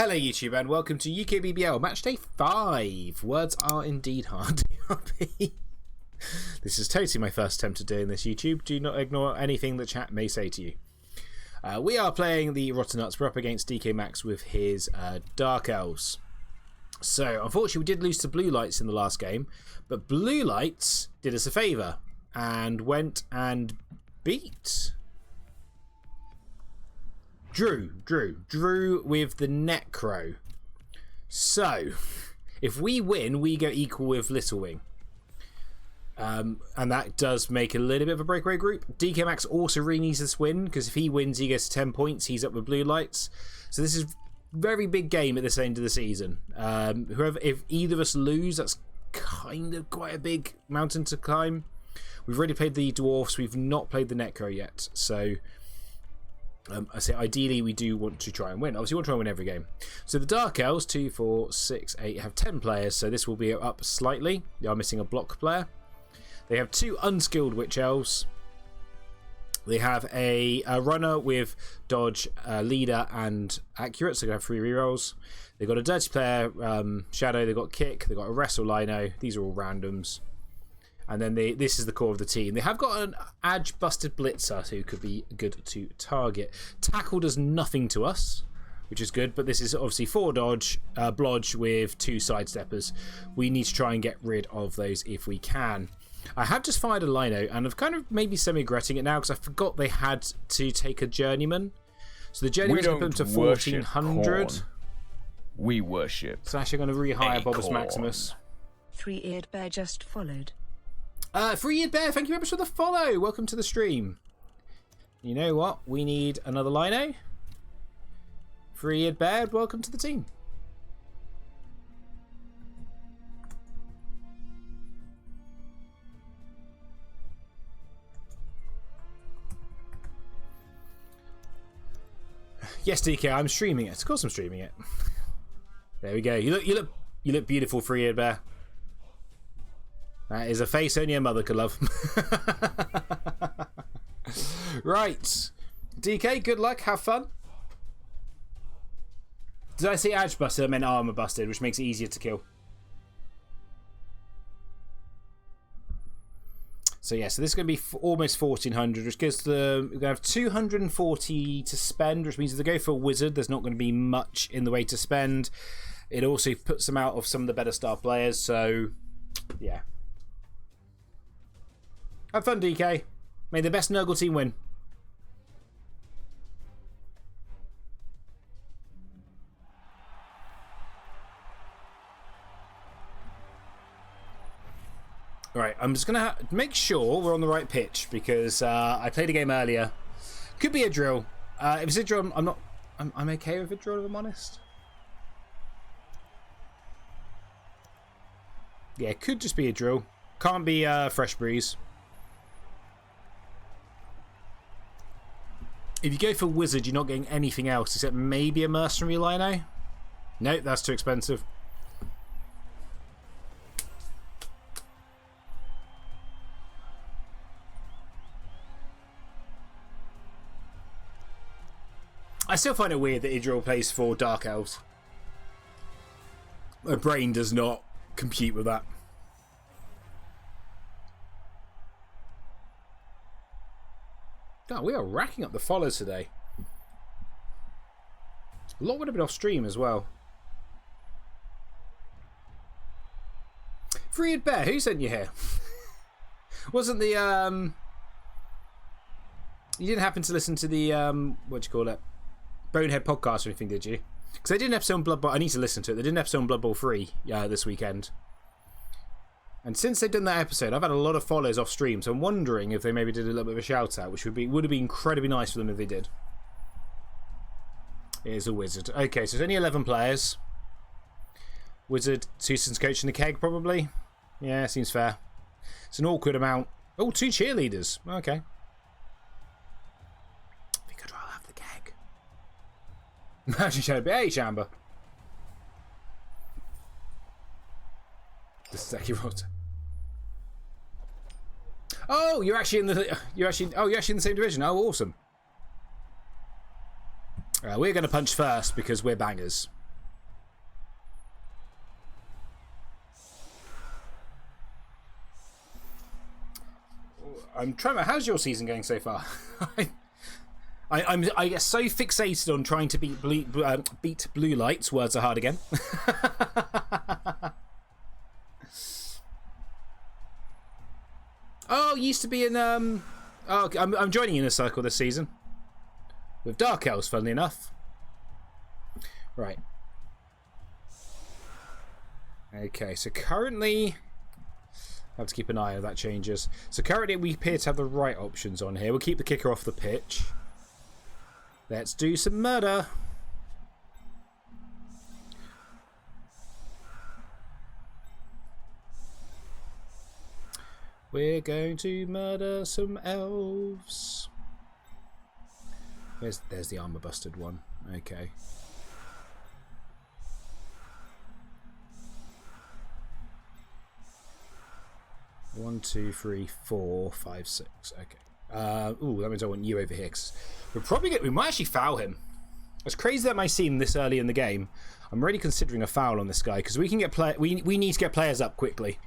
Hello YouTube and welcome to UKBBL Match Day 5. Words are indeed hard. This is totally my first attempt at doing this, YouTube. Do not ignore anything the chat may say to you. We are playing the Rotten Nuts. We're up against DKMaxx with his Dark Elves. So, unfortunately, we did lose to Blue Lights in the last game, but Blue Lights did us a favour and went and beat... Drew with the Necro. So, if we win, we go equal with Little Wing. And that does make a little bit of a breakaway group. DKMaxx also really needs this win, because if he wins, he gets 10 points. He's up with Blue Lights. So this is a very big game at this end of the season. If either of us lose, that's kind of quite a big mountain to climb. We've already played the Dwarfs. We've not played the Necro yet. So... I say ideally we do want to try and win. Obviously we want to try and win every game. So the Dark Elves, 2, 4, 6, 8, have 10 players, so this will be up slightly. They are missing a block player. They have 2 unskilled Witch Elves. They have a runner with dodge, leader and accurate, so they have 3 rerolls. They've got a dirty player, shadow, they've got kick, they've got a wrestle lino. These are all randoms. And then this is the core of the team. They have got an Edge busted blitzer who could be good to target. Tackle does nothing to us, which is good, but this is obviously 4 dodge, blodge with 2 sidesteppers. We need to try and get rid of those if we can. I have just fired a lino, and I've kind of maybe semi-regretting it now because I forgot they had to take a journeyman. So the journeyman's going to put them to 1400. We worship. So actually going to rehire Bobus Maximus. Three-eared bear just followed. Three-eared bear, thank you very much for the follow. Welcome to the stream. You know what? We need another lino. Three-eared bear, welcome to the team. Yes, DK, I'm streaming it. Of course I'm streaming it. There we go. You look beautiful, three-eared bear. That is a face only a mother could love. Right. DK, good luck. Have fun. Did I say edge busted? I meant armor busted, which makes it easier to kill. So yeah, so this is going to be almost 1400, which gives we're going to have 240 to spend, which means if they go for a wizard, there's not going to be much in the way to spend. It also puts them out of some of the better star players, so yeah. Have fun, DK. May the best Nurgle team win. Right, I'm just going to make sure we're on the right pitch because I played a game earlier. Could be a drill. If it's a drill, I'm okay with a drill, if I'm honest. Yeah, it could just be a drill. Can't be fresh breeze. If you go for wizard, you're not getting anything else except maybe a mercenary lino. Nope, that's too expensive. I still find it weird that Idril plays for Dark Elves. My brain does not compute with that. God, we are racking up the follows today. A lot would have been off stream as well. Three-eared bear, who sent you here? Wasn't the you didn't happen to listen to the what do you call it? Bonehead podcast or anything, did you? Because they did an episode on Blood Bowl. I need to listen to it. They did an episode on Blood Bowl 3 this weekend. And since they've done that episode, I've had a lot of follows off stream, so I'm wondering if they maybe did a little bit of a shout out, which would have been incredibly nice for them if they did. It is a wizard. Okay, so there's only 11 players. Wizard, Susan's coaching the keg, probably. Yeah, seems fair. It's an awkward amount. Oh, 2 cheerleaders. Okay. I think I'd rather have the keg. Imagine Shamber. Hey, Shamber. The second rot. Oh, you're actually in the you're actually in the same division. Oh, awesome. We're going to punch first because we're bangers. I'm trying. How's your season going so far? I get so fixated on trying to beat blue lights. Words are hard again. Oh, used to be in Oh, I'm joining in a circle this season with Dark Elves. Funnily enough, right. Okay, so currently, I have to keep an eye if that changes. So currently, we appear to have the right options on here. We'll keep the kicker off the pitch. Let's do some murder. We're going to murder some elves. There's the armor busted one. Okay. One, two, three, four, five, six. Okay. Ooh, that means I want you over here. We might actually foul him. It's crazy that might seem this early in the game. I'm really considering a foul on this guy because we can get we need to get players up quickly.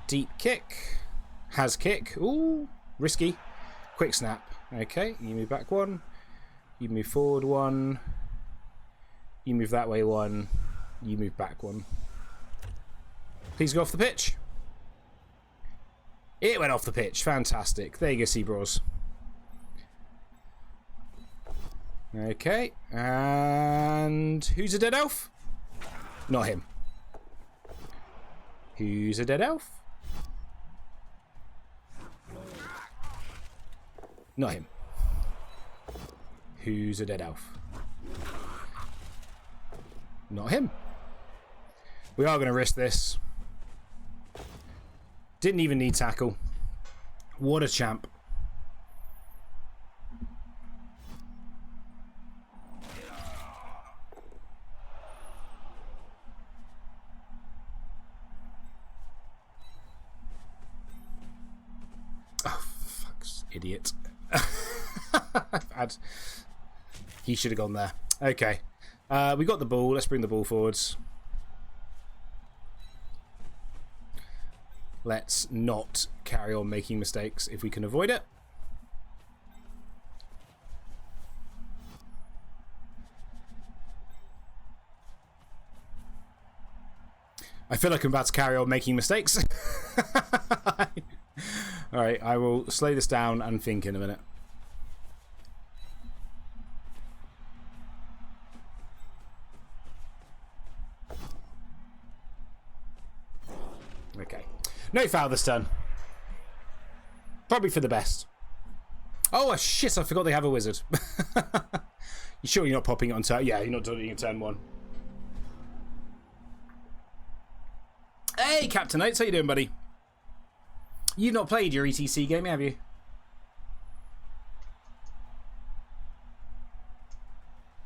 Deep kick. Has kick. Ooh, risky. Quick snap. Okay, you move back one. You move forward one. You move that way one. You move back one. Please go off the pitch. It went off the pitch. Fantastic. There you go, Seabros. Okay. And who's a dead elf? Not him. Who's a dead elf? Not him. Who's a dead elf? Not him. We are going to risk this. Didn't even need tackle. What a champ. Oh, fuck, idiot. He should have gone there. Okay. We got the ball. Let's bring the ball forwards. Let's not carry on making mistakes if we can avoid it. I feel like I'm about to carry on making mistakes. Alright, I will slow this down and think in a minute. Okay. No foul this turn. Probably for the best. Oh, shit, I forgot they have a wizard. You sure you're not popping it on turn? Yeah, you're not doing it in turn one. Hey, Captain Oates, how you doing, buddy? You've not played your ETC game, have you?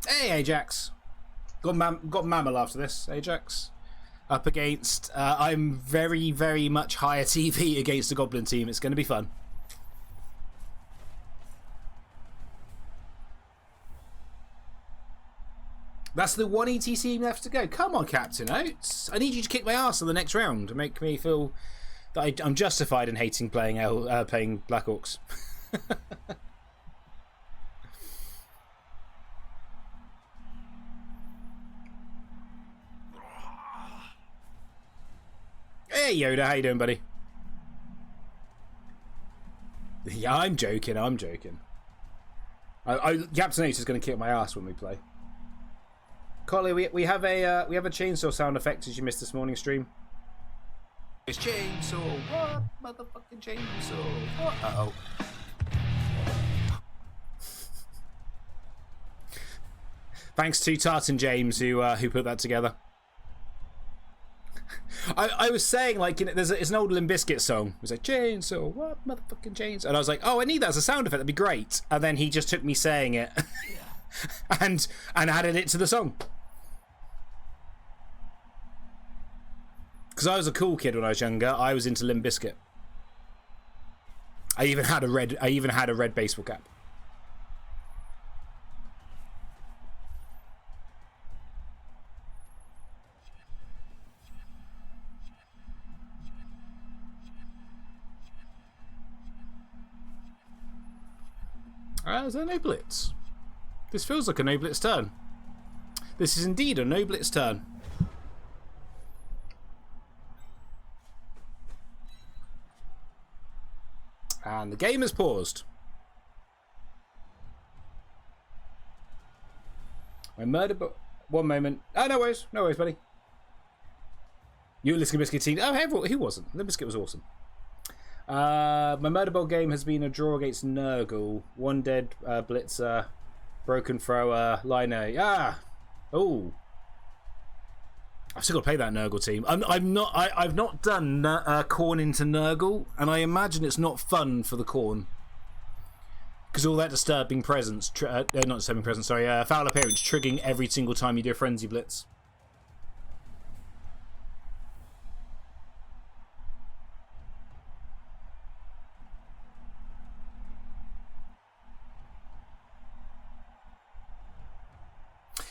Hey, Ajax. Got mammal after this, Ajax. Up against, I'm very, very much higher TV against the Goblin team. It's going to be fun. That's the one ETC left to go. Come on, Captain Oates. I need you to kick my ass in the next round to make me feel that I'm justified in hating playing Black Orcs. Hey Yoda, how you doing, buddy? Yeah, I'm joking. Captain Oates is going to kick my ass when we play. Collie, we have a chainsaw sound effect as you missed this morning's stream. It's chainsaw. What? Motherfucking chainsaw. What? Uh-oh. Thanks to Tartan James who put that together. I was saying, like, you know, it's an old Limp Bizkit song. It was like, chainsaw, what, motherfucking chainsaw? And I was like, oh, I need that as a sound effect. That'd be great. And then he just took me saying it and added it to the song. Because I was a cool kid when I was younger. I was into Limp Bizkit. I even had a red baseball cap. Is there no blitz? This feels like a no blitz turn. This is indeed a no blitz turn. And the game has paused. My murder... One moment. Oh, no worries. No worries, buddy. You were Liska Biscuit team. Oh, everyone, who wasn't? The Biscuit was awesome. My murder ball game has been a draw against Nurgle. One dead blitzer, broken thrower, liner. Ah! Oh. I've still got to play that Nurgle team. I've not done Khorne into Nurgle, and I imagine it's not fun for the Khorne. Because all that disturbing presence, not disturbing presence, sorry, foul appearance triggering every single time you do a frenzy blitz.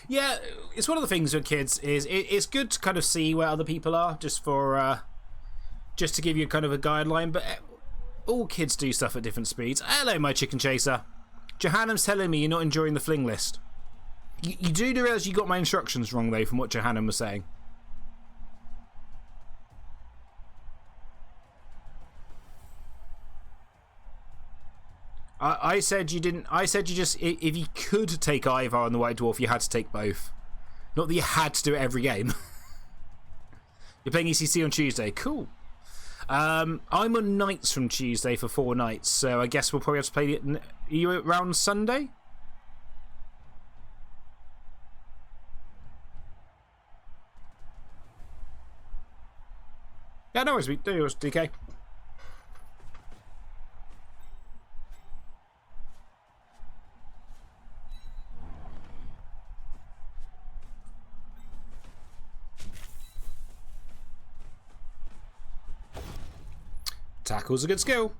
Yeah, it's one of the things with kids is it's good to kind of see where other people are just for just to give you kind of a guideline, but all kids do stuff at different speeds. Hello, my chicken chaser. Johannam's telling me you're not enjoying the fling list. You do realise you got my instructions wrong, though, from what Johannam was saying. I said you didn't. I said you just... If you could take Ivar and the White Dwarf, you had to take both. Not that you had to do it every game. You're playing ECC on Tuesday. Cool. I'm on nights from Tuesday for 4 nights, so I guess we'll probably have to play it. Are you around Sunday? Yeah, no worries. Do yours, DK. Tackle's a good skill.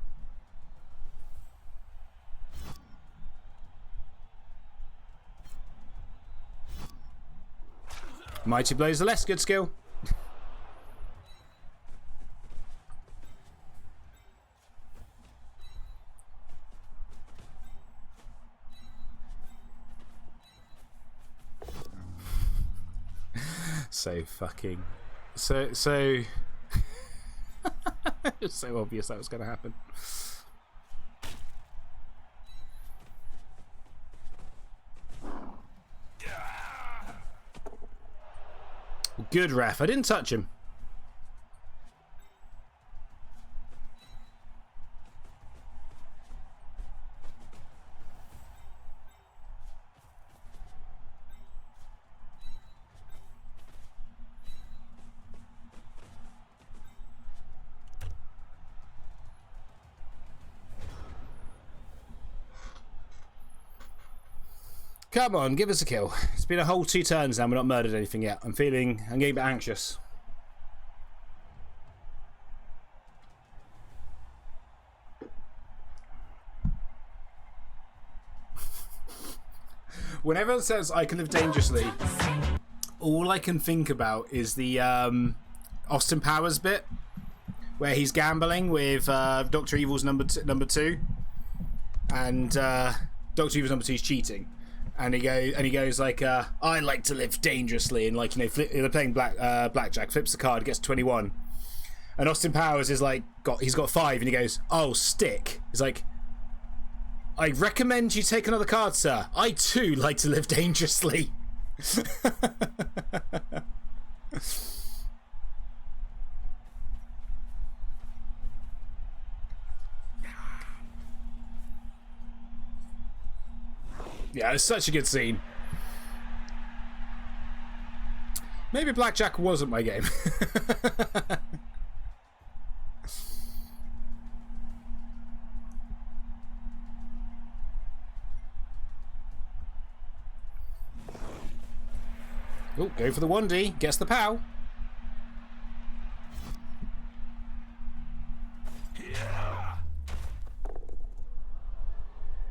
Mighty Blow's a less good skill. So fucking... So... It's so obvious that was going to happen. Good ref. I didn't touch him. Come on, give us a kill. It's been a whole 2 turns now, we're not murdered anything yet. I'm getting a bit anxious. When everyone says I can live dangerously, all I can think about is the Austin Powers bit where he's gambling with Dr. Evil's number 2, and Dr. Evil's number 2 is cheating. And he goes like, I like to live dangerously, and like, you know, they're playing blackjack, flips the card, gets 21, and Austin Powers is like, he's got 5, and he goes, oh, stick. He's like, I recommend you take another card, sir. I too like to live dangerously. Yeah, it's such a good scene. Maybe blackjack wasn't my game. Oh, go for the 1D. Gets the POW.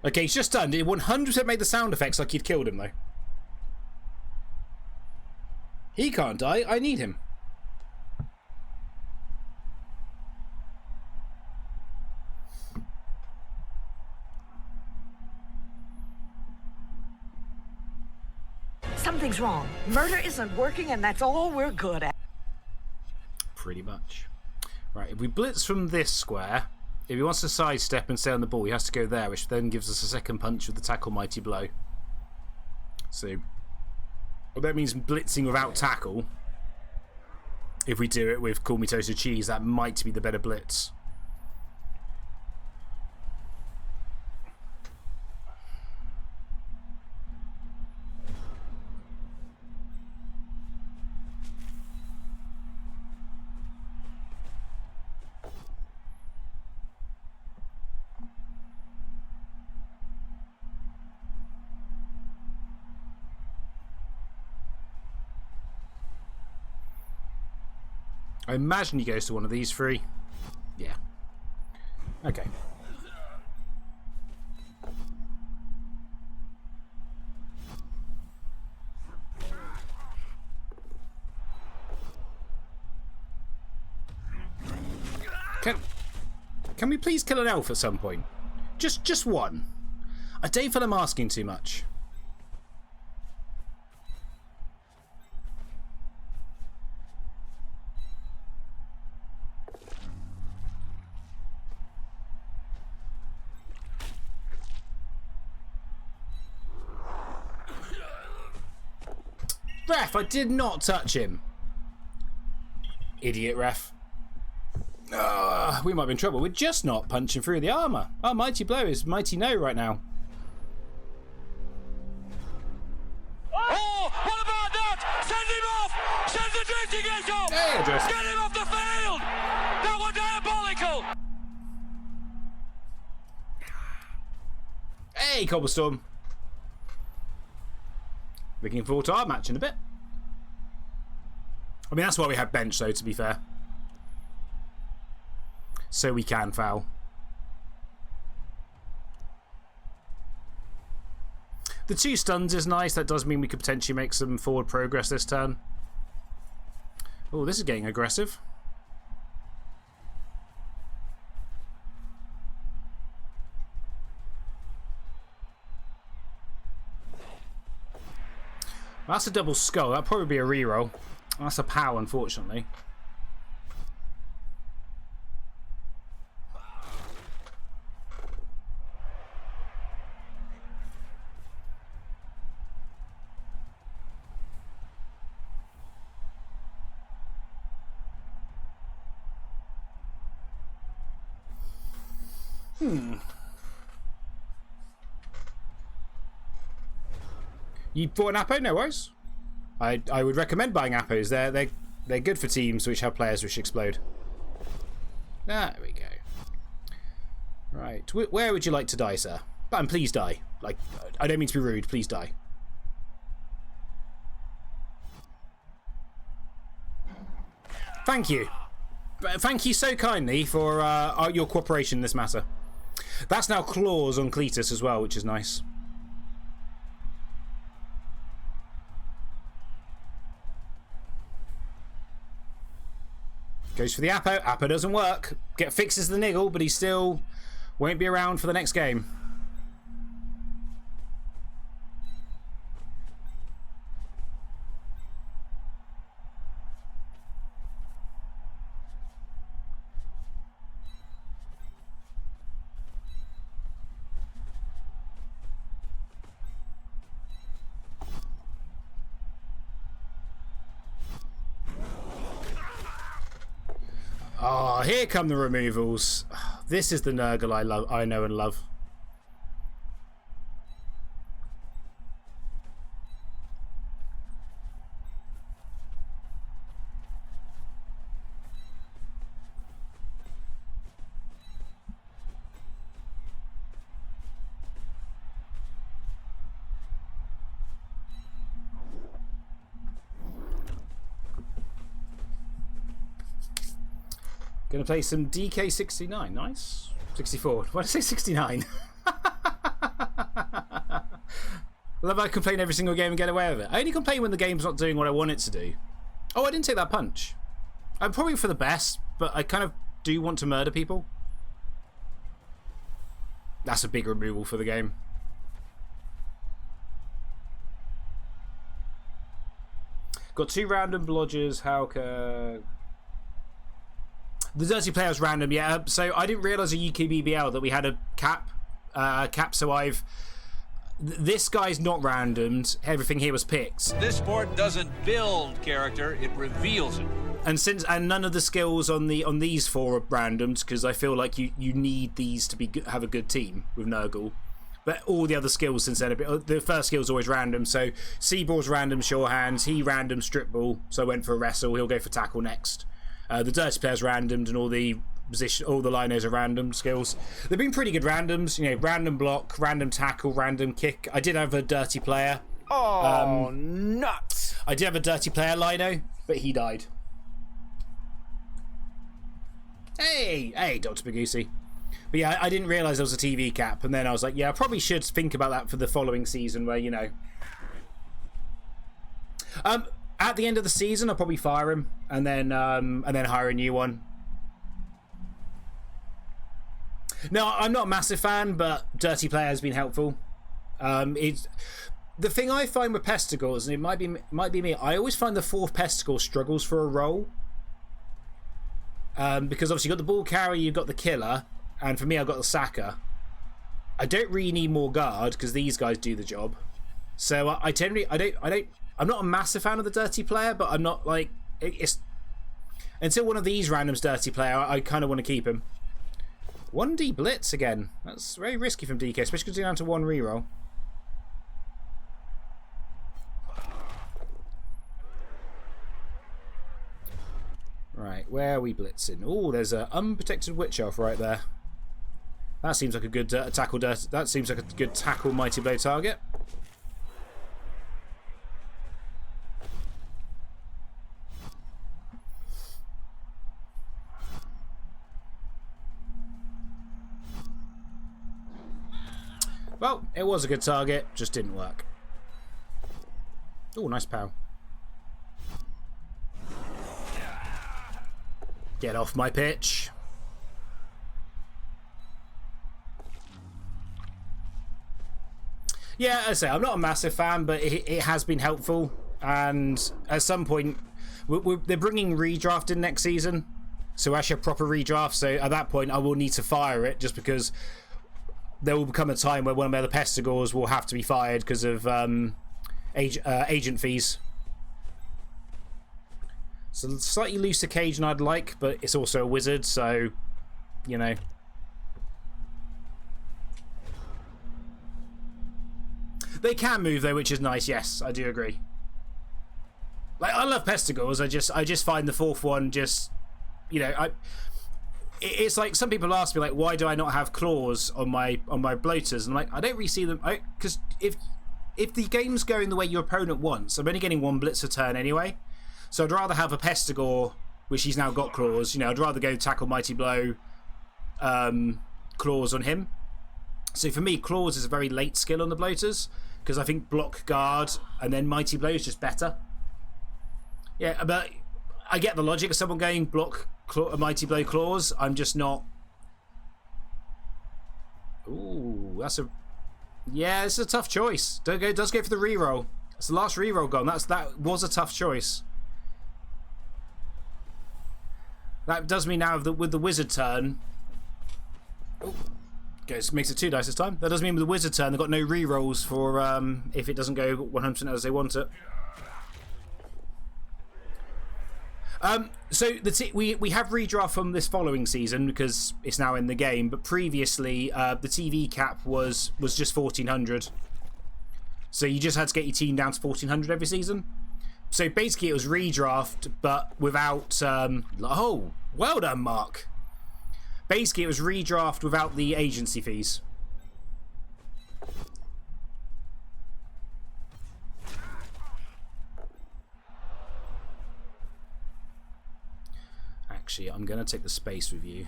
Okay, he's just stunned. It 100% made the sound effects like he'd killed him, though. He can't die. I need him. Something's wrong. Murder isn't working, and that's all we're good at. Pretty much. Right, if we blitz from this square, if he wants to sidestep and stay on the ball, he has to go there, which then gives us a second punch with the tackle mighty blow. So, well, that means blitzing without tackle. If we do it with Call Me Toasted Cheese, that might be the better blitz. I imagine he goes to one of these three. Yeah. Okay. Can we please kill an elf at some point? Just one. I don't feel I'm asking too much. Ref, I did not touch him. Idiot ref. We might be in trouble. We're just not punching through the armour. Our mighty blow is mighty no right now. Oh, what about that? Send him off! Send the drifting edge off! Hey, just... Get him off the field! That was diabolical! Hey, Cobblestorm. Looking forward to our match in a bit. I mean, that's why we had bench, though, to be fair. So we can foul. The 2 stuns is nice. That does mean we could potentially make some forward progress this turn. Oh, this is getting aggressive. That's a double skull. That'll probably be a reroll. That's a POW, unfortunately. You bought an Appo? No worries. I would recommend buying Appos. They're good for teams which have players which explode. There we go. Right. Where would you like to die, sir? And please die. Like, I don't mean to be rude. Please die. Thank you. Thank you so kindly for your cooperation in this matter. That's now claws on Cletus as well, which is nice. Goes for the Appo. Appo doesn't work. Fixes the niggle, but he still won't be around for the next game. Oh, here come the removals. This is the Nurgle I know and love. Gonna play some DK69. Nice. 64. Why did I say 69? I love how I complain every single game and get away with it. I only complain when the game's not doing what I want it to do. Oh, I didn't take that punch. I'm probably for the best, but I kind of do want to murder people. That's a big removal for the game. Got 2 random blodgers. The dirty player was random, yeah. So I didn't realise a UKBBL that we had a cap. So this guy's not randomed. Everything here was picked. This sport doesn't build character, it reveals it. And none of the skills on these 4 are randomed, because I feel like you need these to have a good team with Nurgle. But all the other skills since then, the first skill's always random. So Seaboard's random sure hands, he random strip ball, so I went for a wrestle, he'll go for tackle next. The dirty player's randomed, and all the linos are random skills. They've been pretty good randoms, you know, random block, random tackle, random kick. I did have a dirty player. Oh, nuts! I did have a dirty player lino, but he died. Hey, Dr. Bagusi. But yeah, I didn't realise there was a TV cap, and then I was like, yeah, I probably should think about that for the following season, where, you know. At the end of the season, I'll probably fire him, and then hire a new one. No, I'm not a massive fan, but dirty player has been helpful. It's the thing I find with Pestigors, and it might be me. I always find the 4th Pestigor struggles for a role, because obviously you've got the ball carrier, you've got the killer, and for me, I've got the sacker. I don't really need more guard because these guys do the job. So I'm not a massive fan of the dirty player, but I'm not like it's until one of these randoms dirty player. I kind of want to keep him. 1D blitz again. That's very risky from DK, especially because he's down to 1 reroll. Right, where are we blitzing? Oh, there's an unprotected witch elf right there. That seems like a good tackle. That seems like a good tackle mighty blow target. Well, it was a good target, just didn't work. Oh, nice pow. Get off my pitch. Yeah, as I say, I'm not a massive fan, but it has been helpful. And at some point, they're bringing redraft in next season. So actually a proper redraft. So at that point, I will need to fire it, just because there will become a time where one of my other Pestigors will have to be fired because of agent fees. It's a slightly looser cage than I'd like, but it's also a wizard, so, you know. They can move though, which is nice. Yes, I do agree. Like, I love Pestigors. I just find the 4th one just, you know, it's like some people ask me, like, why do I not have claws on my bloaters? And I'm like, I don't really see them, because if the game's going the way your opponent wants, I'm only getting 1 blitz a turn anyway. So I'd rather have a Pestigor, which he's now got claws. You know, I'd rather go tackle mighty blow, claws on him. So for me, claws is a very late skill on the bloaters, because I think block, guard, and then mighty blow is just better. Yeah, but I get the logic of someone going block, mighty blow, claws. I'm just not. Ooh, that's a. Yeah, it's a tough choice. Does go for the reroll. It's the last reroll gone. That was a tough choice. That does mean now with the wizard turn. Oh, makes it 2 dice this time. That does mean with the wizard turn they've got no rerolls for if it doesn't go 100% as they want it. So we have redraft from this following season because it's now in the game, but previously the TV cap was just 1400. So you just had to get your team down to 1400 every season. So basically it was redraft, but without oh, well done, Mark. Basically it was redraft without the agency fees. Actually, I'm going to take the space with you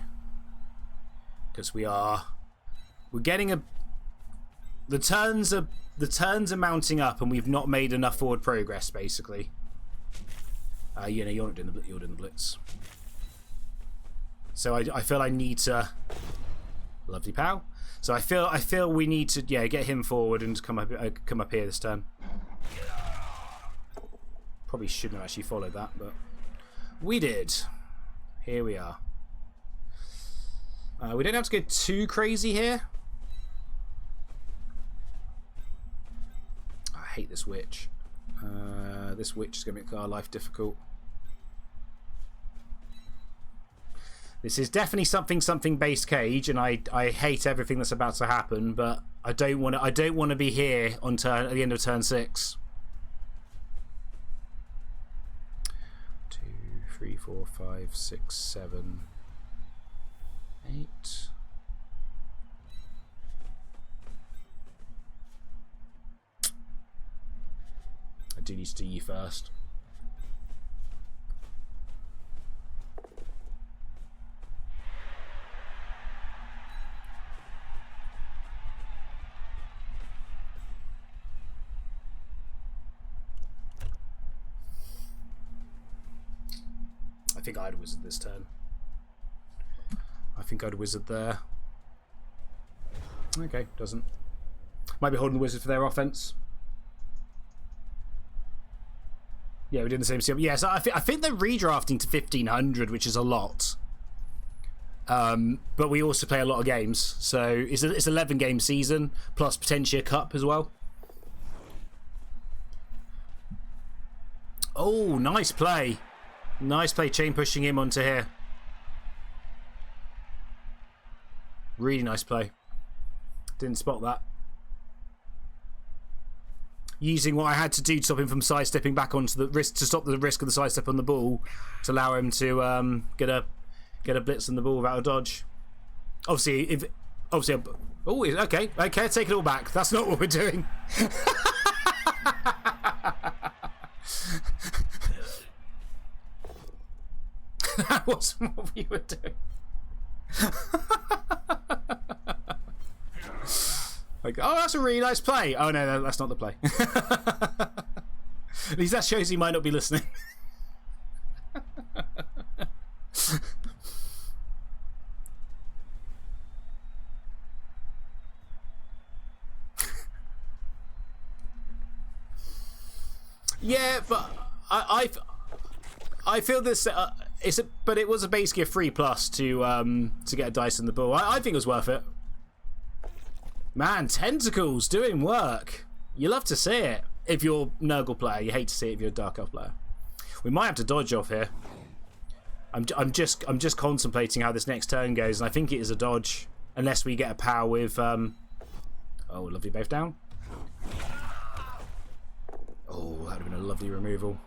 because we're getting the turns are mounting up and we've not made enough forward progress basically. You know, you're not doing the blitz. So I feel I need to lovely pow. So I feel we need to get him forward and come up here this turn. Probably shouldn't have actually followed that, but we did. Here we are. We don't have to go too crazy here. I hate this witch. This witch is going to make our life difficult. This is definitely something base cage, and I hate everything that's about to happen. But I don't want to be here on at the end of turn 6. 2, 3, 4, 5, 6, 7, 8. I do need to do you first. I think I'd wizard this turn. I think I'd wizard there. Okay, doesn't. Might be holding the wizard for their offense. Yeah, we're doing the same CM. Yeah, so I think they're redrafting to 1500, which is a lot. But we also play a lot of games, so it's 11 game season plus potentially a cup as well. Oh, nice play. Nice play, chain pushing him onto here. Really nice play. Didn't spot that. Using what I had to do to stop him from sidestepping back onto the risk, to stop the risk of the sidestep on the ball, to allow him to get a blitz on the ball without a dodge. Obviously, oh, okay, take it all back. That's not what we're doing. That wasn't what we were doing. Like, oh, that's a really nice play. Oh no, that's not the play. At least that shows he might not be listening. Yeah, but I feel this. But it was basically a 3+ to get a dice in the ball. I think it was worth it. Man, tentacles doing work. You love to see it if you're Nurgle player. You hate to see it if you're a Dark Elf player. We might have to dodge off here. I'm just contemplating how this next turn goes, and I think it is a dodge unless we get a power with. Oh, lovely both down. Oh, that would have been a lovely removal.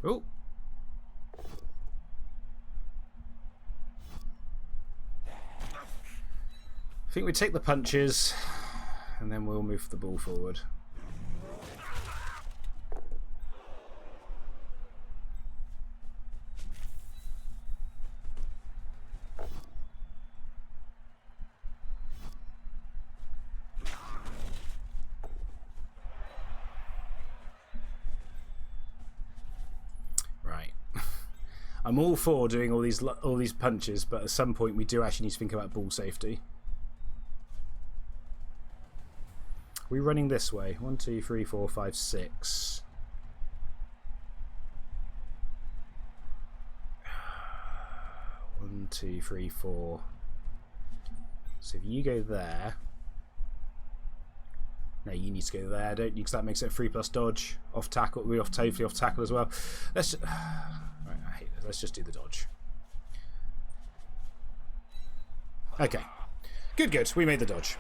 Oh. I think we take the punches and then we'll move the ball forward. I'm all for doing all these punches, but at some point we do actually need to think about ball safety. We're running this way. 1, 2, 3, 4, 5, 6. One, 2, 3, 4. So if you go there, no, you need to go there, don't you? Because that makes it a 3+ dodge off tackle. We're totally off tackle as well. Let's just, right, I hate this. Let's just do the dodge. Okay, good. We made the dodge.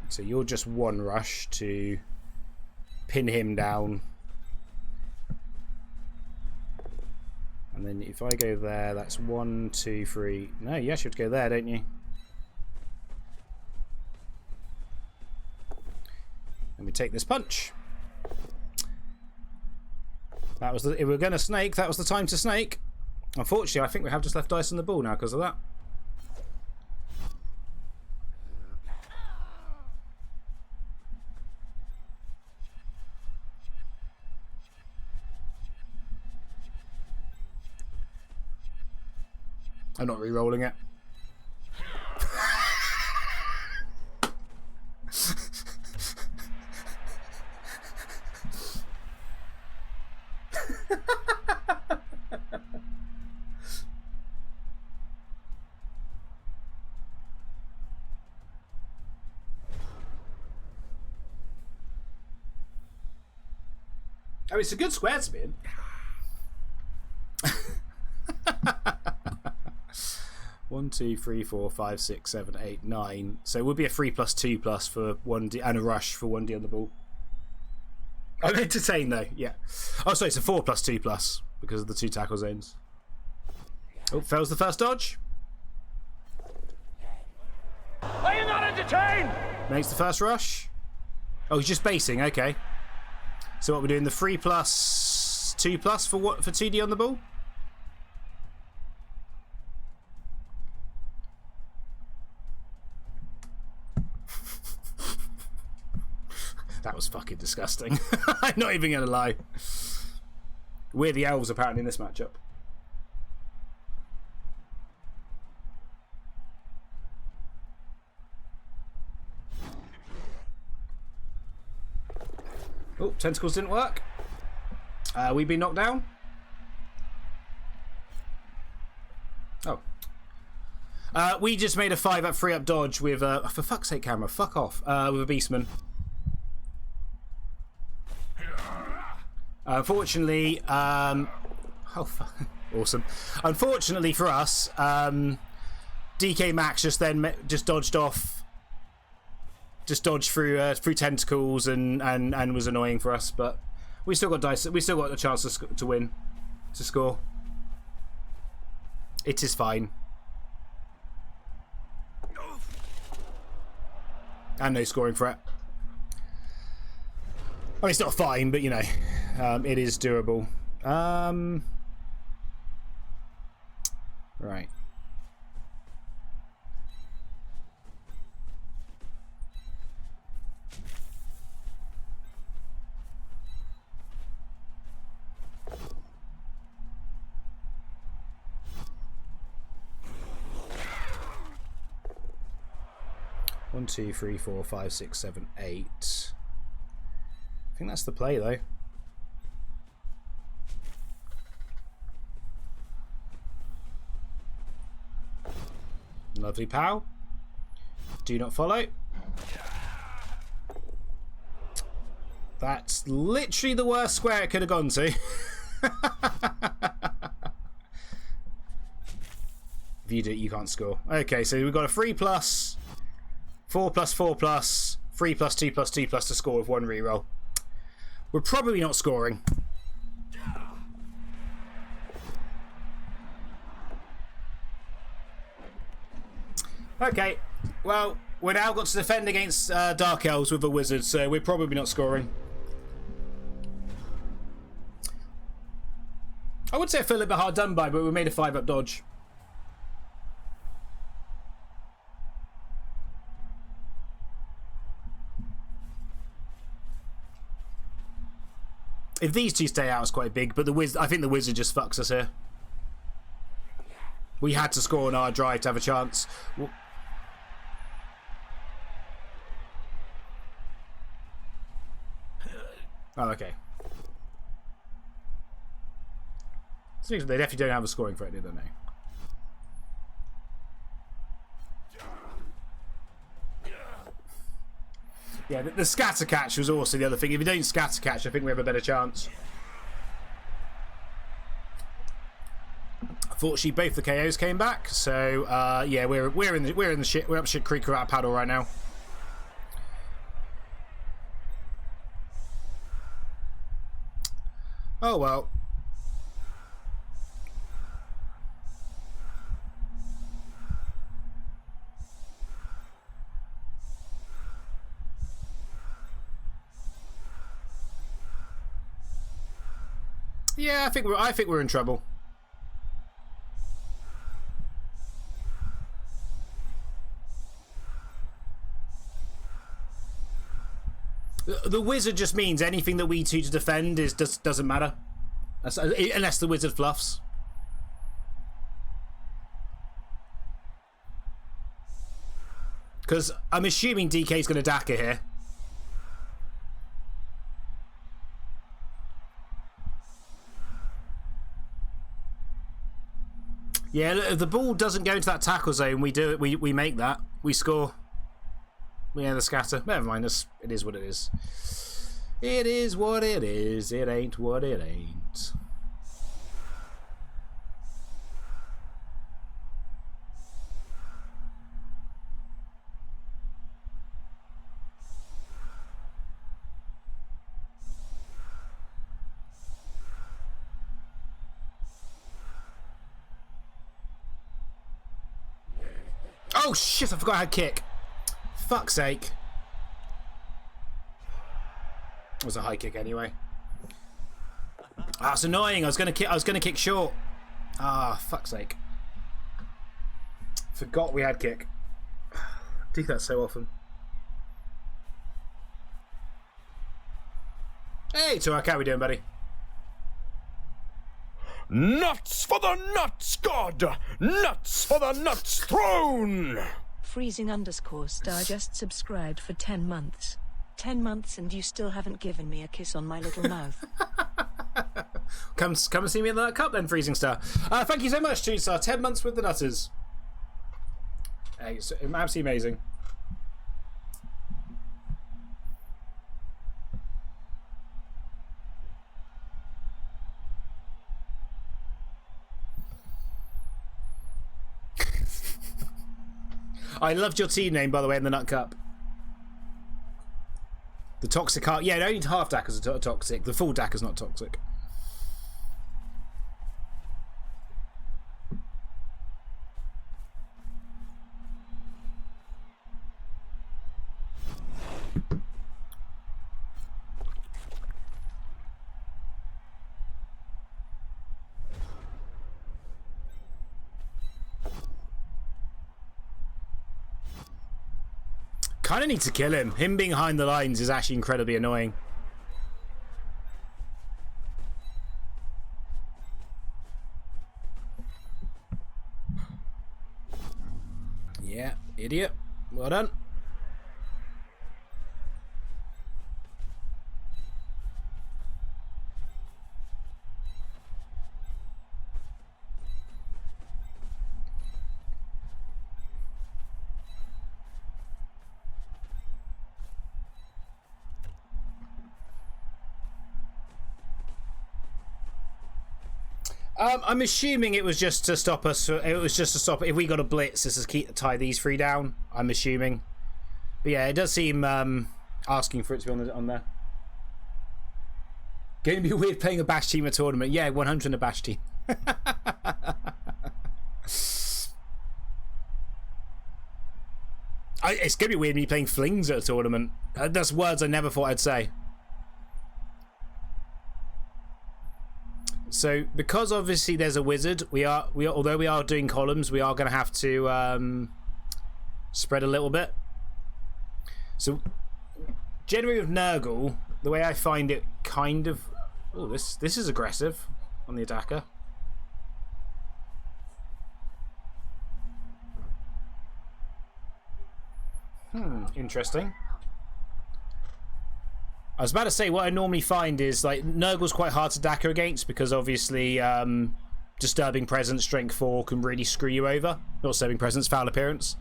So you're just one rush to pin him down. And then if I go there, that's 1, 2, 3. No, you actually have to go there, don't you? And we take this punch. That was if we were going to snake, that was the time to snake. Unfortunately, I think we have just left dice on the ball now because of that. I'm not re-rolling it. Oh, it's a good square to be in. 1, 2, 3, 4, 5, 6, 7, 8, 9. So it would be a 3+2+ for 1D and a rush for 1D on the ball. I'm entertained though, yeah. Oh, sorry, it's a 4+2+ because of the 2 tackle zones. Oh, fails the first dodge. Are you not entertained? Makes the first rush. Oh, he's just basing, okay. So what we're doing, the 3+2+ for what, for 2D on the ball? That was fucking disgusting. I'm not even gonna lie. We're the elves apparently in this matchup. Oh, tentacles didn't work. We've been knocked down. Oh. We just made a 5-up, 3-up dodge with, for fuck's sake, camera, fuck off, with a beastman. Unfortunately, oh fuck, awesome. Unfortunately for us, DKMaxx just dodged off, just dodged through tentacles and was annoying for us. But we still got dice. We still got a chance to win, to score. It is fine. And no scoring threat. I mean, it's not fine, but you know, it is doable. Right. One, 2, 3, 4, 5, 6, 7, 8. I think that's the play, though. Lovely pow. Do not follow. That's literally the worst square it could have gone to. If you do it, you can't score. Okay, so we've got a 3+, 4+, 4+, 3+2+2+ to score with 1 reroll. We're probably not scoring. Okay, well, we're now got to defend against Dark Elves with a wizard, so we're probably not scoring. I would say I feel a little bit hard done by, but we made a 5-up dodge. If these two stay out, it's quite big, but I think the wizard just fucks us here. We had to score on our drive to have a chance. Oh, okay. So they definitely don't have a scoring threat, do they? Yeah, the scatter catch was also the other thing. If you don't scatter catch, I think we have a better chance. Unfortunately, both the KOs came back, so yeah, we're in the shit. We're up shit creek without a paddle right now. Oh well. Yeah, I think we're in trouble. The wizard just means anything that we do to defend doesn't matter, unless the wizard fluffs. Because I'm assuming DK's going to Daka here. Yeah, if the ball doesn't go into that tackle zone, we do it. We make that. We score. Yeah, the scatter. Never mind. It is what it is. It is what it is. It ain't what it ain't. Oh shit, I forgot I had kick. Fuck's sake. It was a high kick anyway. Ah, it's annoying. I was gonna kick short. Ah, fuck's sake. Forgot we had kick. Do that so often. Hey, Turak, how we doing, buddy? Nuts for the nuts god! Nuts for the nuts throne! Freezing_star just subscribed for 10 months. 10 months and you still haven't given me a kiss on my little mouth. Come and see me in the Nut Cup then, Freezing Star. Thank you so much, Toon Star. 10 months with the Nutters. Hey, it's absolutely amazing. I loved your team name, by the way, in the Nut Cup. The Toxic Heart. Yeah, only half Dackers are toxic. The full Dacker's not toxic. Kind of need to kill him. Him being behind the lines is actually incredibly annoying. Yeah, idiot. Well done. I'm assuming it was just to stop us. It was just to stop if we got a blitz. Just to tie these three down. I'm assuming, but yeah, it does seem asking for it to be on there. Going to be weird playing a bash team at a tournament. Yeah, 100 in a bash team. It's going to be weird me playing flings at a tournament. That's words I never thought I'd say. So, because obviously there's a wizard, although we are doing columns, we are going to have to spread a little bit. So, generally with Nurgle, the way I find it kind of... Oh, this is aggressive on the attacker. Interesting. I was about to say, what I normally find is, like, Nurgle's quite hard to Dacker against because, obviously, Disturbing Presence, Strength 4 can really screw you over. Not Disturbing Presence, Foul Appearance.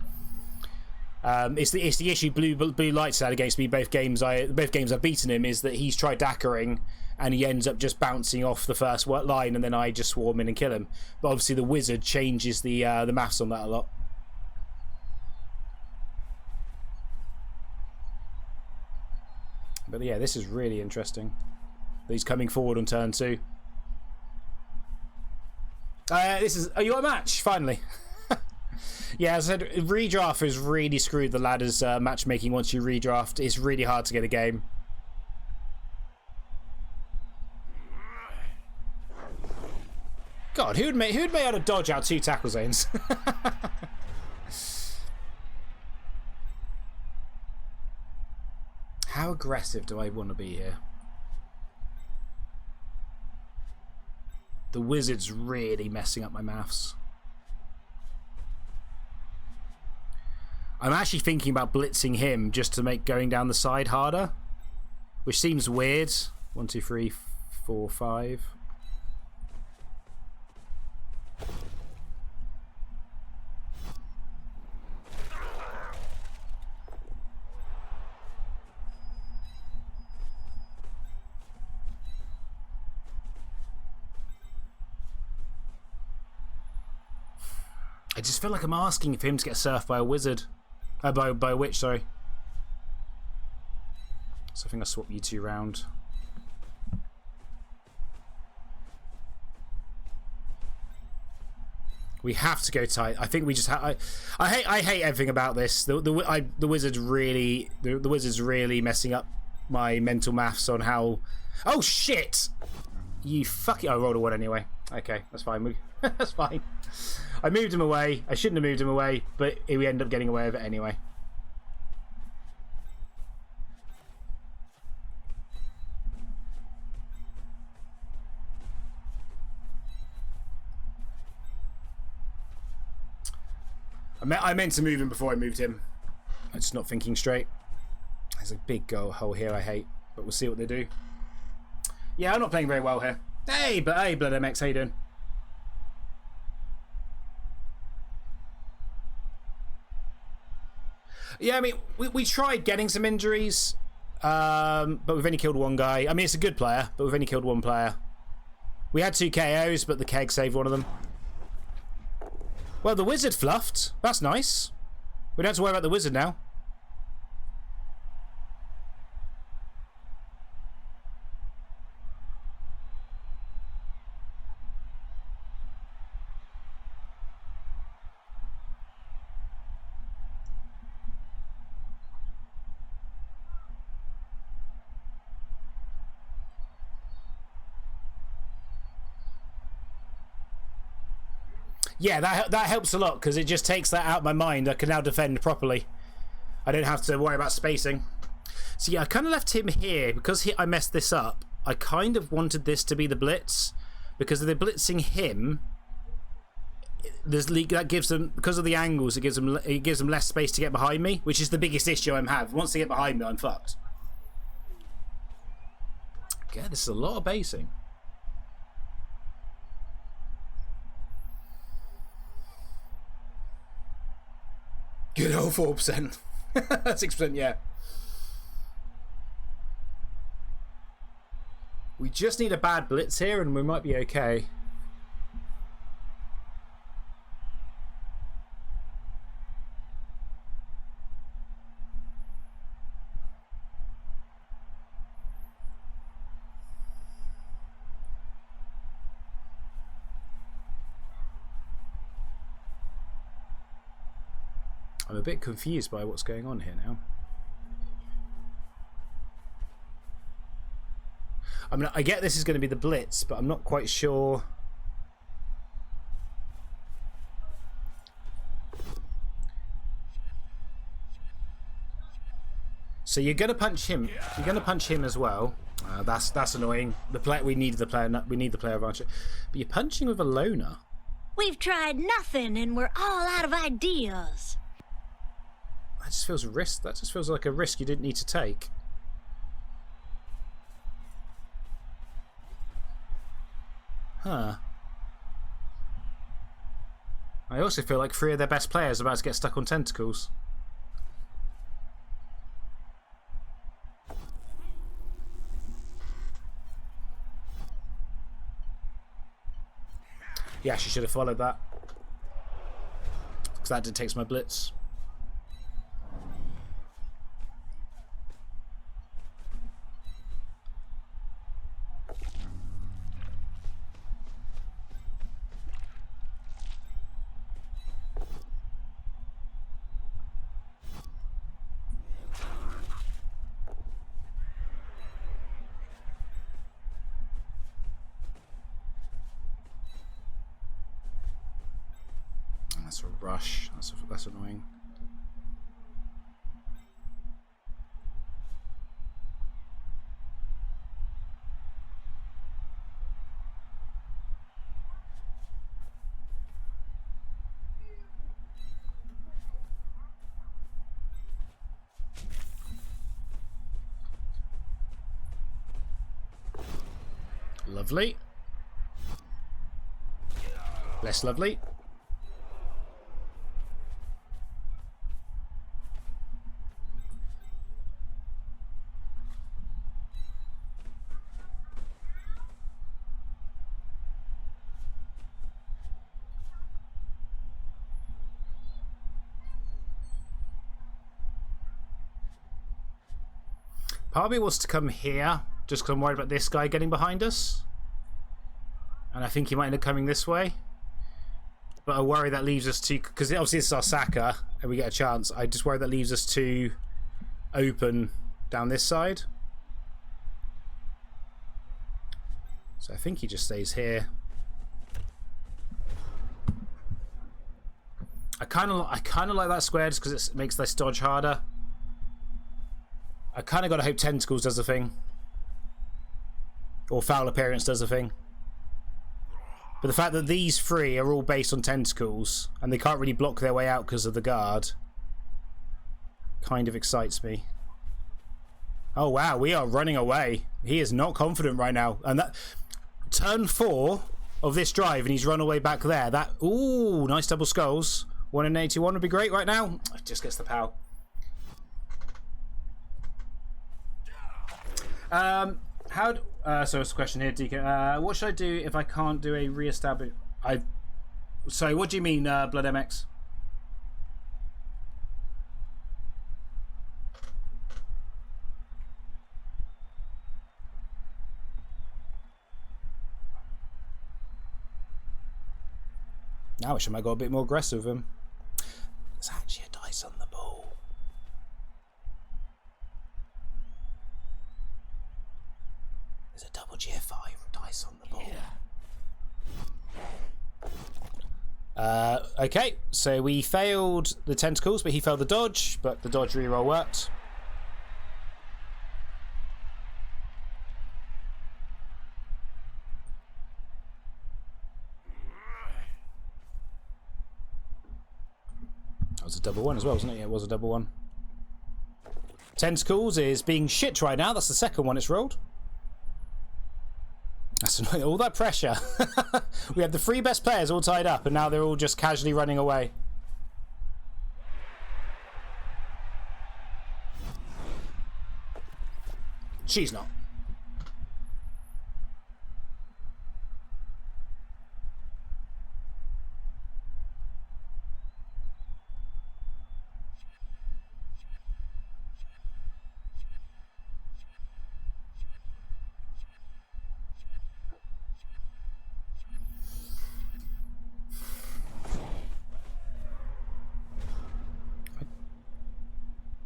It's the issue Blue Light's had against me both games I've beaten him, is that he's tried Dackering and he ends up just bouncing off the first line and then I just swarm in and kill him. But, obviously, the Wizard changes the maths on that a lot. But yeah, this is really interesting. He's coming forward on turn 2. Are you at match? Finally. Yeah, as I said, redraft has really screwed the ladders matchmaking once you redraft. It's really hard to get a game. God, who'd be able to dodge out 2 tackle zones? How aggressive do I want to be here? The Wizard's really messing up my maths. I'm actually thinking about blitzing him just to make going down the side harder, which seems weird. 1, 2, 3, 4, 5. just feel like I'm asking for him to get surfed by a wizard. By a witch, sorry. So I think I'll swap you two round. We have to go tight. I think we just have. I hate everything about this. The wizard's really the wizard's really messing up my mental maths on how. Oh shit! You fucking. I rolled a 1 anyway. Okay, that's fine. That's fine. I moved him away. I shouldn't have moved him away, but we ended up getting away with it anyway. I meant to move him before I moved him. I'm just not thinking straight. There's a big goal hole here I hate, but we'll see what they do. Yeah, I'm not playing very well here. Hey, Blood MX, how you doing? Yeah, I mean, we tried getting some injuries, but we've only killed 1 guy. I mean, it's a good player, but we've only killed 1 player. We had 2 KOs, but the keg saved one of them. Well, the wizard fluffed. That's nice. We don't have to worry about the wizard now. Yeah, that helps a lot because it just takes that out of my mind. I can now defend properly. I don't have to worry about spacing. So yeah, I kind of left him here because I messed this up. I kind of wanted this to be the blitz because if they're blitzing him, that gives them, because of the angles, it gives them less space to get behind me, which is the biggest issue I'm having. Once they get behind me, I'm fucked. Yeah, this is a lot of basing. Good old 4%. 6%, yeah. We just need a bad blitz here and we might be okay. I'm a bit confused by what's going on here now. I mean, I get this is going to be the blitz, but I'm not quite sure. So you're going to punch him. You're going to punch him as well. That's annoying. We need the player advantage. But you're punching with a loner. We've tried nothing and we're all out of ideas. That just feels That just feels like a risk you didn't need to take. Huh. I also feel like 3 of their best players are about to get stuck on tentacles. Yeah, she should have followed that. Because that dictates my blitz. That's a rush. That's annoying. Lovely. Less lovely. Part of me wants to come here, just because I'm worried about this guy getting behind us. And I think he might end up coming this way. But I worry that leaves us too... Because obviously this is our Saka, and we get a chance. I just worry that leaves us too open down this side. So I think he just stays here. I kind of like that square just because it makes this dodge harder. I kind of got to hope Tentacles does a thing. Or Foul Appearance does a thing. But the fact that these three are all based on Tentacles and they can't really block their way out because of the guard kind of excites me. Oh wow, we are running away. He is not confident right now. And that turn 4 of this drive and he's run away back there. That, ooh, nice double skulls. 1 in 81 would be great right now. It just gets the POW. So it's a question here, DK. What should I do if I can't do a re-establish? Sorry, what do you mean, Blood MX? Now I wish I might go a bit more aggressive with him. There's actually a dice on the ball. There's a double GF5 dice on the ball. Okay, so we failed the tentacles, but he failed the dodge, but the dodge reroll worked. That was a double one as well, wasn't it? Yeah, it was a double one. Tentacles is being shit right now. That's the second one it's rolled. That's annoying. All that pressure. We had the 3 best players all tied up, and now they're all just casually running away. She's not.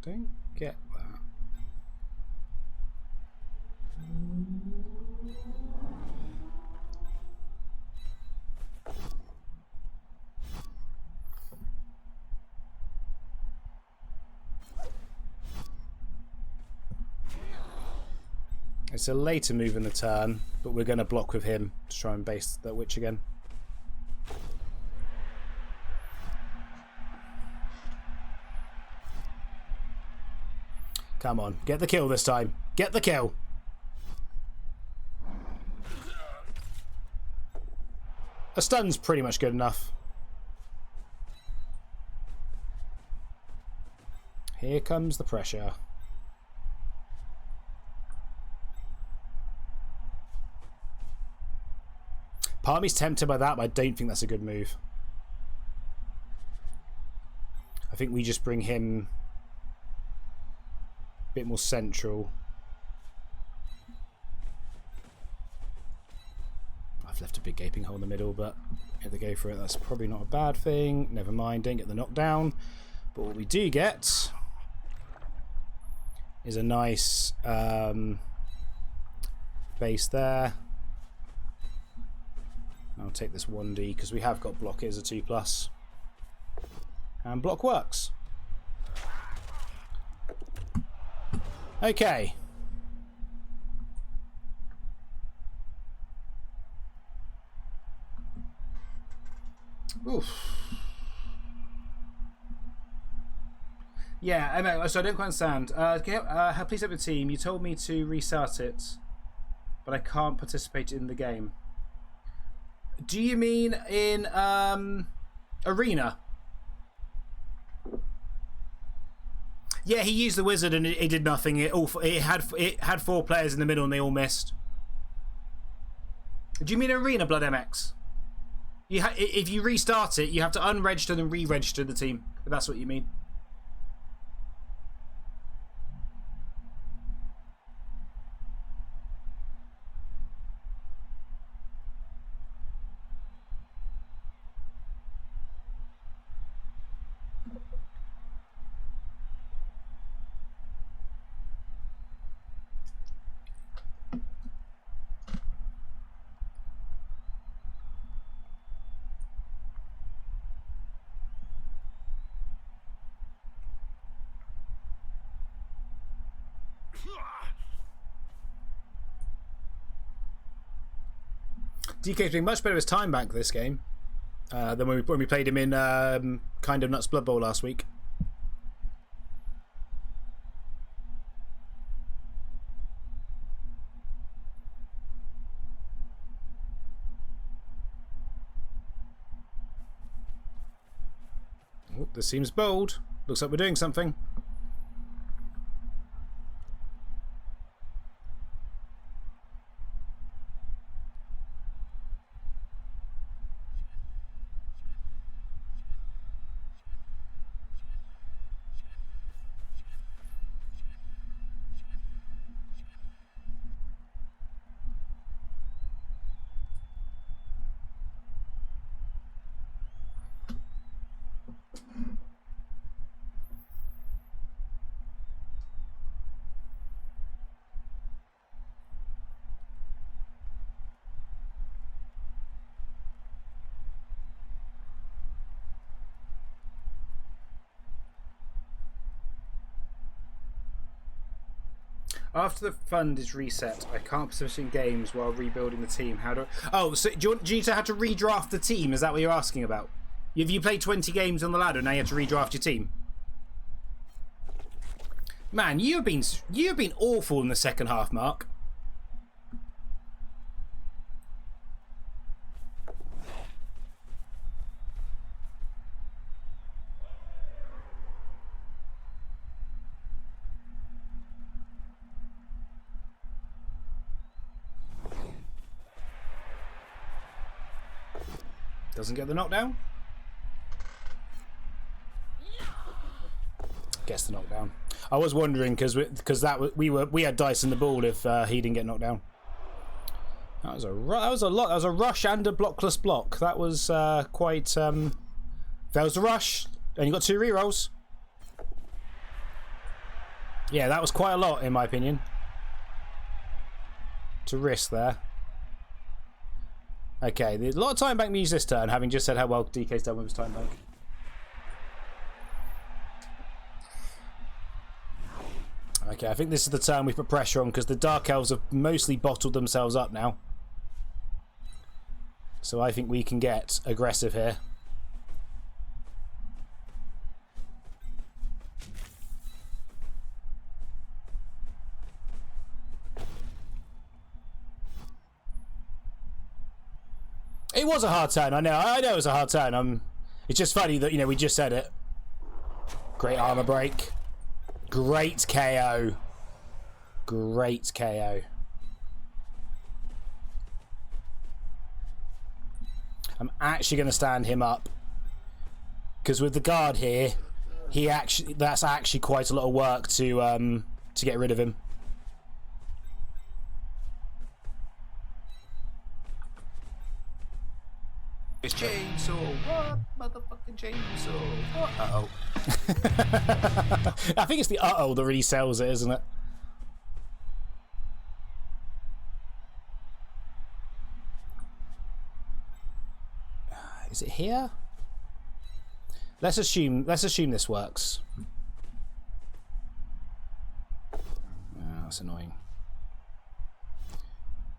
Don't get that. It's a later move in the turn, but we're going to block with him to try and base that witch again. Come on, get the kill this time. Get the kill. A stun's pretty much good enough. Here comes the pressure. Part of me's tempted by that, but I don't think that's a good move. I think we just bring him bit more central. I've left a big gaping hole in the middle, but if they go for it, that's probably not a bad thing. Never mind, don't get the knockdown. But what we do get is a nice base there. I'll take this 1D because we have got block. It is a 2+, and block works. Okay. Oof. Yeah, so I don't quite understand. Please help the team. You told me to restart it, but I can't participate in the game. Do you mean in Arena? Yeah, he used the wizard and it did nothing. It had 4 players in the middle and they all missed. Do you mean Arena, Blood MX? If you restart it, you have to unregister and re-register the team. If that's what you mean. DK's been much better his time back this game than when we played him in kind of Nuts Blood Bowl last week. Oh, this seems bold. Looks like we're doing something. After the fund is reset, I can't position games while rebuilding the team. How do I... Oh, so do you need to have to redraft the team? Is that what you're asking about? If you played 20 games on the ladder, now you have to redraft your team. Man, you've been awful in the second half, Mark. Doesn't get the knockdown. Gets the knockdown. I was wondering because we had dice in the ball if he didn't get knocked down. That was a lot. That was a rush and a blockless block. That was quite. Fails the rush, and you got 2 rerolls. Yeah, that was quite a lot in my opinion to risk there. Okay, there's a lot of time bank news this turn, having just said how well DK's done with his time bank. Okay, I think this is the turn we put pressure on because the Dark Elves have mostly bottled themselves up now. So I think we can get aggressive here. It was a hard turn. I know it was a hard turn. It's just funny that, you know, we just said it. Great armor break. Great KO. Great KO. I'm actually going to stand him up because with the guard here, that's actually quite a lot of work to get rid of him. It's chainsaw. What? Motherfucking chainsaw. What? Uh-oh. I think it's the uh-oh that really sells it, isn't it? Is it here? Let's assume this works. Oh, that's annoying.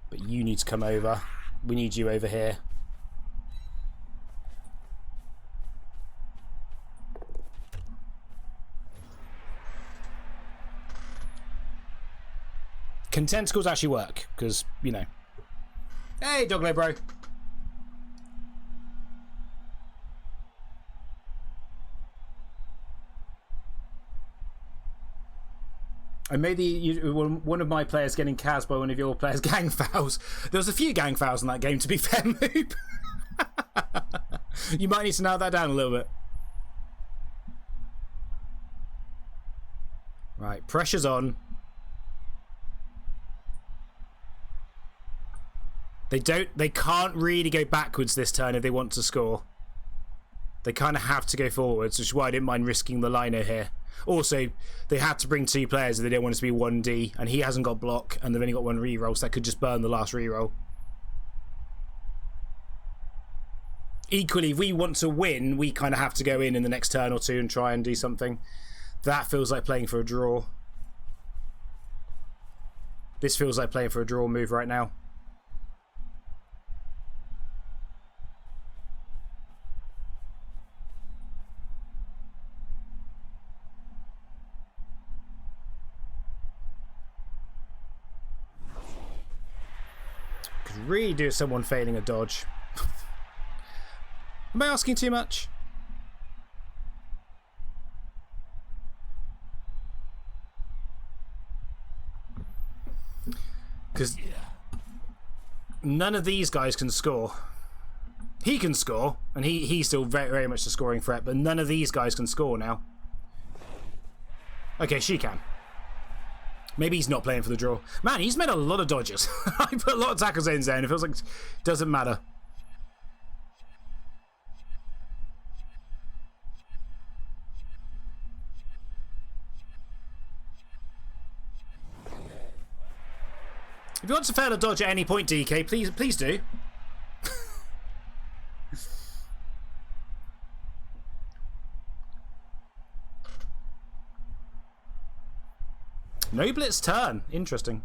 But you need to come over. We need you over here. Can tentacles actually work? Because, you know. Hey, Doglo, bro. I made one of my players getting Kaz by one of your players' gang fouls. There was a few gang fouls in that game, to be fair, Moob. You might need to narrow that down a little bit. Right, pressure's on. They can't really go backwards this turn if they want to score. They kind of have to go forwards, which is why I didn't mind risking the liner here. Also, they had to bring 2 players if they didn't want it to be 1D, and he hasn't got block, and they've only got 1 reroll, so that could just burn the last reroll. Equally, if we want to win, we kind of have to go in the next turn or 2 and try and do something. That feels like playing for a draw. This feels like playing for a draw move right now. Could really do someone failing a dodge. Am I asking too much? Because none of these guys can score. He can score, and he's still very, very much the scoring threat, but none of these guys can score now. Okay, she can. Maybe he's not playing for the draw. Man, he's made a lot of dodges. I put a lot of tackles in there, and it feels like it doesn't matter. If you want to fail a dodge at any point, DK, please do. No blitz turn. Interesting.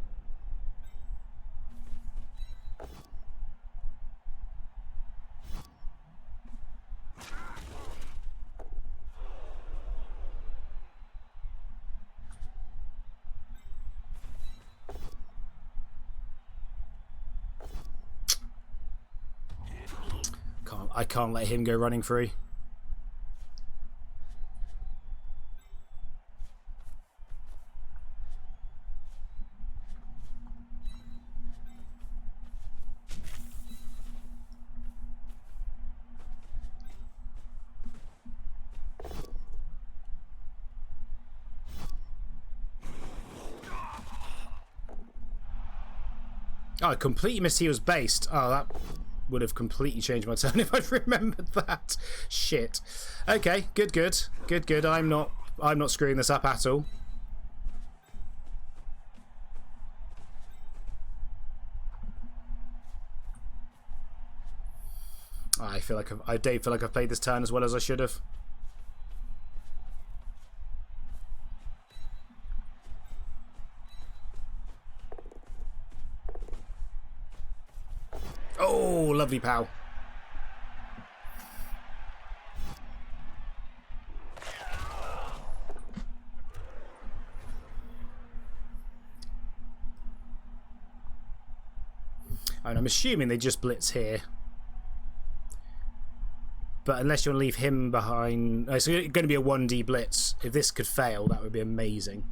I can't let him go running free. Oh, I completely missed he was based. Oh, that would have completely changed my turn if I'd remembered that. Shit. Okay, good. I'm not screwing this up at all. I feel like I don't feel like I've played this turn as well as I should have. Oh, lovely pow. And I'm assuming they just blitz here. But unless you want to leave him behind... Oh, it's going to be a 1D blitz. If this could fail, that would be amazing.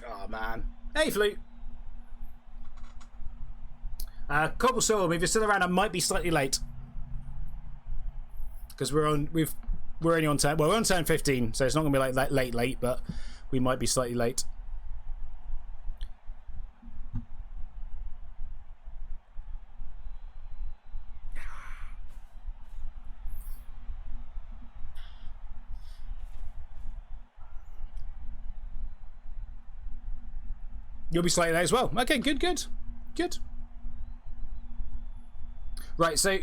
Oh, man. Hey, Flute. Cobblestone, if you're still around, I might be slightly late. Because we're only on turn... Well, we're on turn 15, so it's not going to be like late, but we might be slightly late. You'll be slightly late as well. Okay, good. Right, so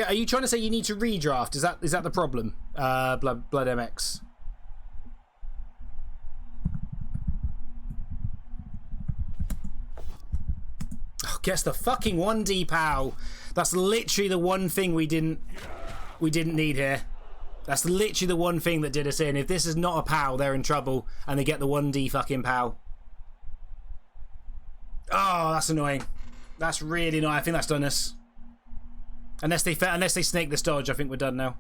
are you trying to say you need to redraft? Is that the problem? Blood MX. Oh, guess the fucking 1D POW. That's literally the one thing we didn't need here. That's literally the one thing that did us in. If this is not a POW, they're in trouble, and they get the 1D fucking POW. Oh, that's annoying. That's really annoying. I think that's done us. Unless they snake this dodge, I think we're done now.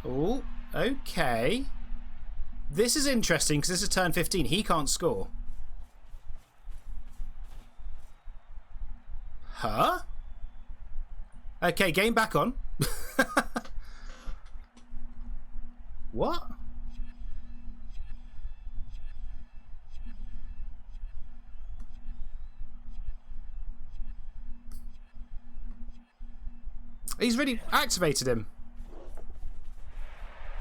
Oh, okay. This is interesting because this is turn 15. He can't score. Huh? Okay, game back on. What? He's really activated him.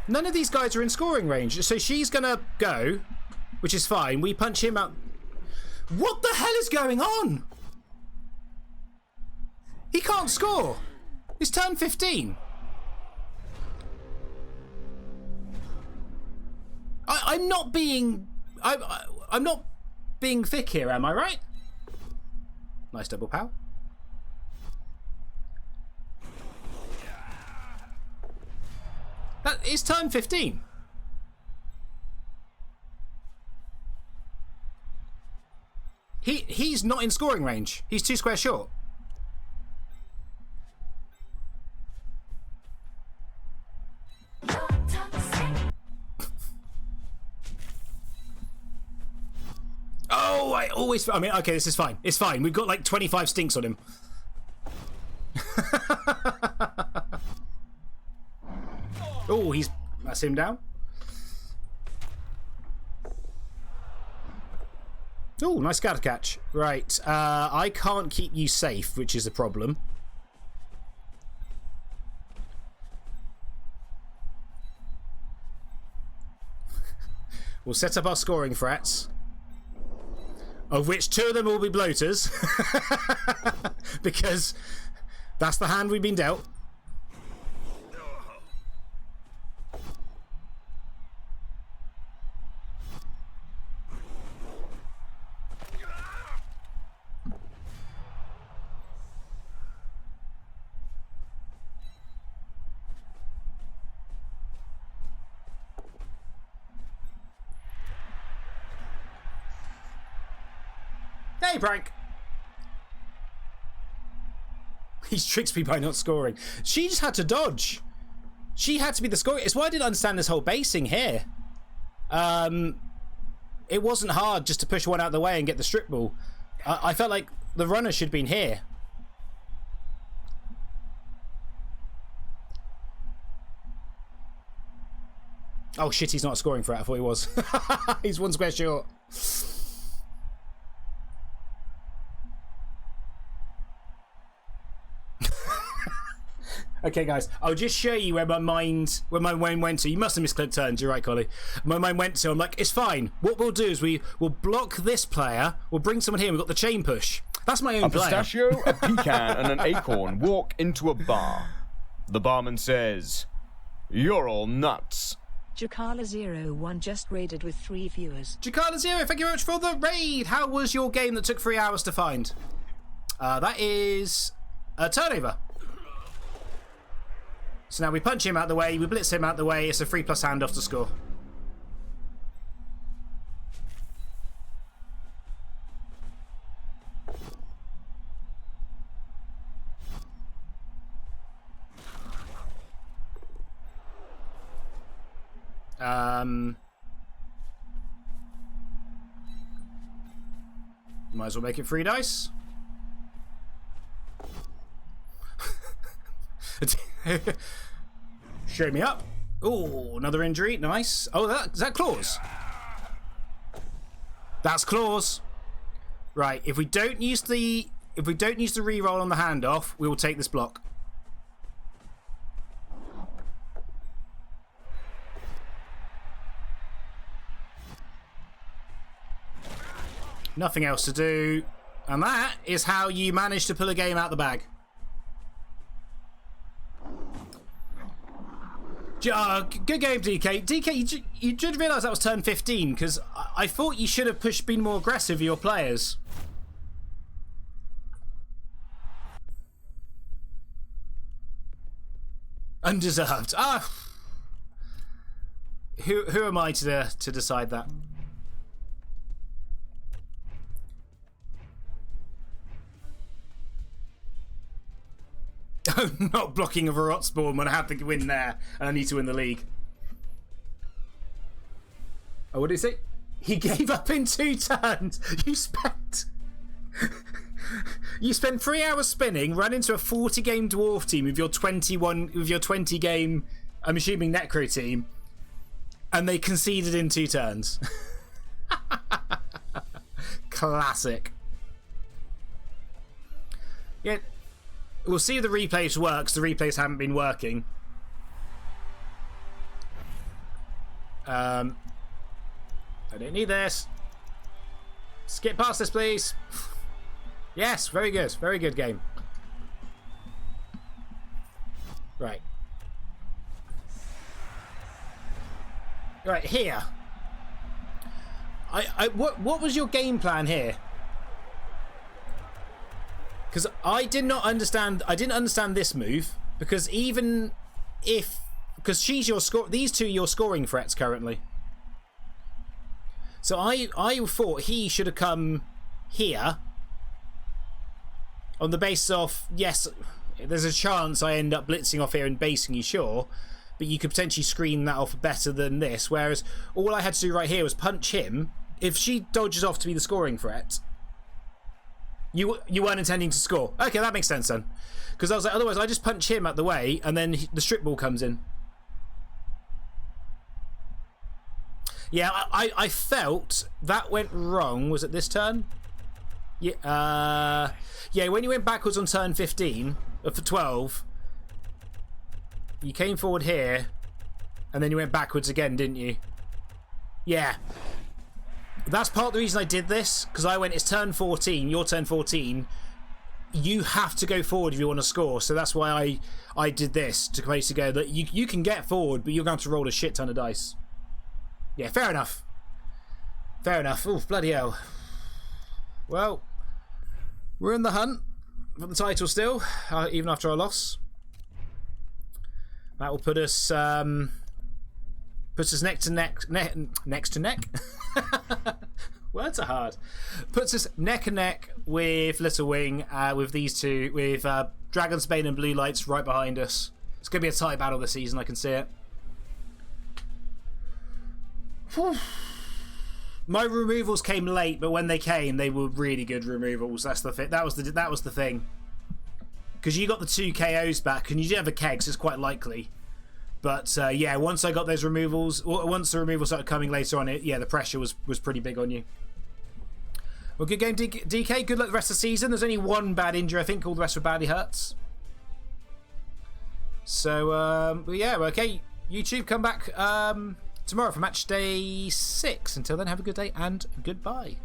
None of these guys are in scoring range, so she's gonna go, which is fine. We punch him out. What the hell is going on? He can't score. It's turn 15. I'm not being... I'm not being thick here, am I right? Nice double pow. That is turn 15. He's not in scoring range. He's 2 squares short. Oh, I mean, okay, this is fine. It's fine. We've got like 25 stinks on him. Oh, that's him down. Oh, nice scatter catch. Right, I can't keep you safe, which is a problem. We'll set up our scoring threats, of which 2 of them will be bloaters, because that's the hand we've been dealt. Hey, prank! He's tricked me by not scoring. She just had to dodge. She had to be the scorer. It's why I didn't understand this whole basing here. It wasn't hard just to push one out of the way and get the strip ball. I felt like the runner should have been here. Oh shit, he's not scoring for it. I thought he was. He's 1 square short. Okay, guys, I'll just show you where my mind went to. You must have misclicked turns. You're right, Collie. My mind went to. I'm like, it's fine. What we'll do is we'll block this player. We'll bring someone here. We've got the chain push. That's my own player. A pistachio, a pecan, and an acorn walk into a bar. The barman says, "You're all nuts." Jakala01 just raided with 3 viewers. Jakala0, thank you very much for the raid. How was your game that took 3 hours to find? That is a turnover. So now we punch him out the way, we blitz him out the way, it's a 3+ handoff to score. Might as well make it 3 dice. Show me up. Oh, another injury. Nice. Oh, is that claws? That's claws. Right. If we don't use the reroll on the handoff, we will take this block. Nothing else to do, and that is how you manage to pull a game out the bag. Good game, DK. DK, you did realise that was turn 15, because I thought you should have been more aggressive with your players. Undeserved. Ah, who am I to decide that? I'm not blocking a Varrot spawn when I have to win there and I need to win the league. Oh, what did he say? He gave up in 2 turns. You spent 3 hours spinning, ran into a 40-game dwarf team with your 20-game, I'm assuming, Necro team, and they conceded in 2 turns. Classic. Yeah. We'll see if the replays works. The replays haven't been working. I don't need this. Skip past this, please. Yes, very good. Very good game. Right. Right, here. What was your game plan here? Because I didn't understand this move, because even if, because she's your score, these two are your scoring threats currently. So I thought he should have come here on the basis of, yes, there's a chance I end up blitzing off here and basing you, sure, but you could potentially screen that off better than this, whereas all I had to do right here was punch him. If she dodges off to be the scoring threat, you weren't intending to score. Okay, that makes sense then. Because I was like, otherwise I just punch him out the way and then the strip ball comes in. Yeah, I felt that went wrong. Was it this turn? Yeah, yeah, when you went backwards on turn 15, for 12, you came forward here, and then you went backwards again, didn't you? Yeah. That's part of the reason I did this, because I went, it's turn 14, your turn 14. You have to go forward if you want to score, so that's why I did this, to basically go that you can get forward, but you're going to roll a shit ton of dice. Yeah, fair enough. Fair enough. Oh, bloody hell. Well, we're in the hunt for the title still, even after our loss. That will put us next to neck. Words are hard. Puts us neck and neck with Little Wing, with these two, with Dragonsbane and Blue Lights right behind us. It's going to be a tight battle this season, I can see it. Whew. My removals came late, but when they came, they were really good removals. That's the thing. That was the thing. Because you got the 2 KOs back, and you did have a keg, so it's quite likely. But yeah, once I got those removals, once the removals started coming later on, yeah, the pressure was pretty big on you. Well, good game, DK. Good luck the rest of the season. There's only one bad injury, I think. All the rest were badly hurts. So, yeah, okay. YouTube, come back tomorrow for match day 6. Until then, have a good day and goodbye.